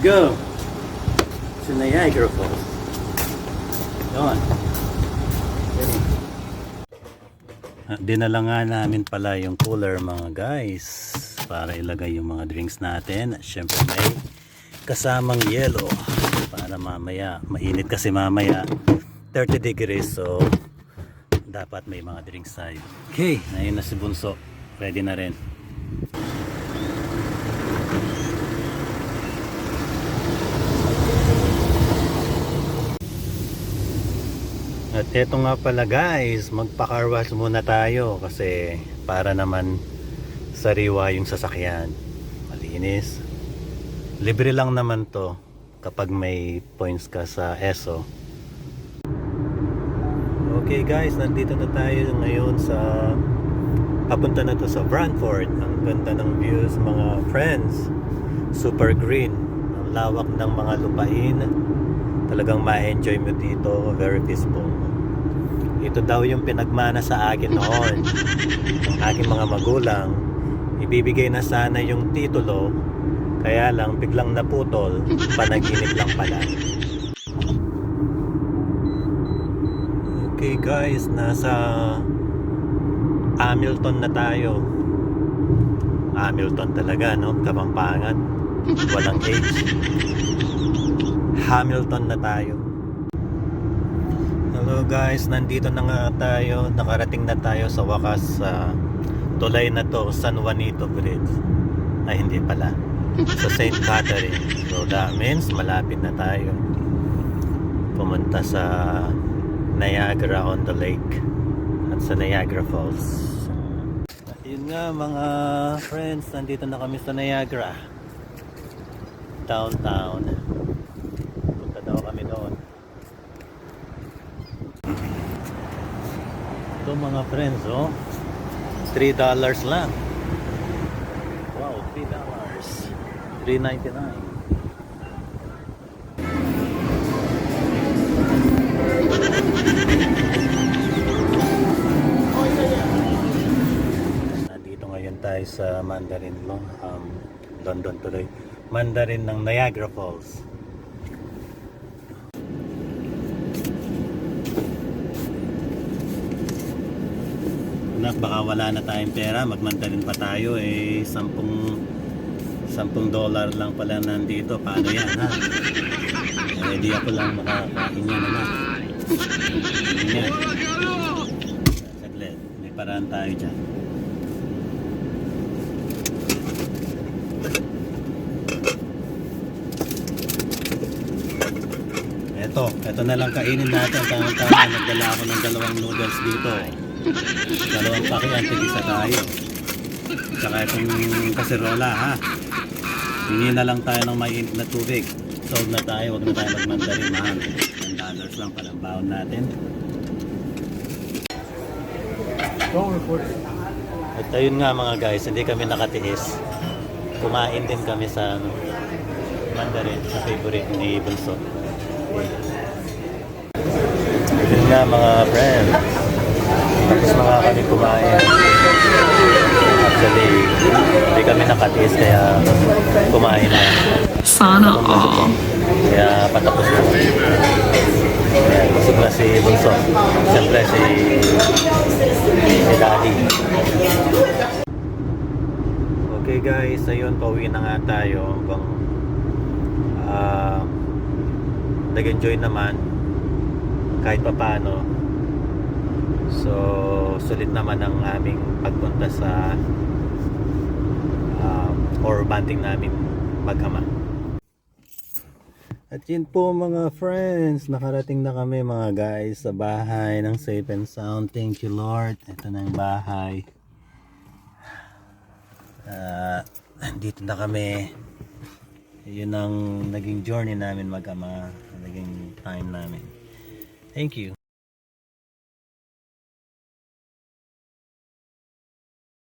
go to Niagara Falls. Yun. Dinala nga namin pala yung cooler mga guys para ilagay yung mga drinks natin. At syempre may kasamang yelo para mamaya, mainit kasi mamaya 30 degrees, so dapat may mga drinks tayo. Okay, ayun na si Bunso, ready na rin. At eto nga pala guys, magpa-car wash muna tayo kasi para naman sariwa yung sasakyan, malinis. Libre lang naman to kapag may points ka sa ESO. Okay guys, nandito na tayo ngayon sa papunta na to sa Brantford. Ang ganda ng views mga friends, super green, ang lawak ng mga lupain, talagang ma-enjoy mo dito, very peaceful. Ito daw yung pinagmana sa akin noon ng aking mga magulang. Ibibigay na sana yung titulo, kaya lang biglang naputol, panaginip lang pala. Okay guys, nasa Hamilton na tayo. Hamilton talaga, no? Kapampangan, walang H. Hamilton na tayo. Hello guys, nandito na nga tayo. Nakarating na tayo sa wakas sa tulay na to, San Juanito Bridge. Ay hindi pala, sa St. Catherine. So that means malapit na tayo pumunta sa Niagara on the Lake at sa Niagara Falls. Yun nga mga friends, nandito na kami sa Niagara downtown. Punta daw kami doon. Ito mga friends, oh, $3 lang. Wow, $3, $3.99. Nandito ngayon tayo sa Mandarin London tuloy. Mandarin ng Niagara Falls. Anak, baka wala na tayong pera, magmandarin pa tayo eh, $10 lang pala nandito. Paano yan ha? Ready ako lang makakain yan anak. Yan. Saglit, may paraan tayo dyan. Ito na lang kainin natin. Tama-tama, nagdala ako ng 2 noodles dito. 2 pakihan, tig-isa tayo. Tsaka itong kaserola ha. Hingi na lang tayo ng mainit na tubig. Solve na tayo, huwag na tayo magmandarin mahal. $10 lang palang baon natin. At ayun nga mga guys, hindi kami nakatiis. Kumain din kami sa Mandarin, sa favorite ni Bunso. Ayun nga mga friends, tapos na nga kami kumain. Actually, hindi kami nakatiis kaya kumain na. Sana all. Kaya patapos na. Kaya busog na si Bunso. Siyempre si Daddy. Okay guys, ayun, pauwi na nga tayo. Nag-enjoy naman kahit pa paano. So sulit naman ang aming pagpunta sa or banding namin mag-ama. At yun po mga friends, nakarating na kami mga guys sa bahay ng Safe and Sound. Thank you Lord. Ito na yung bahay. Dito na kami. Yun ang naging journey namin mag-ama, naging time namin. Thank you.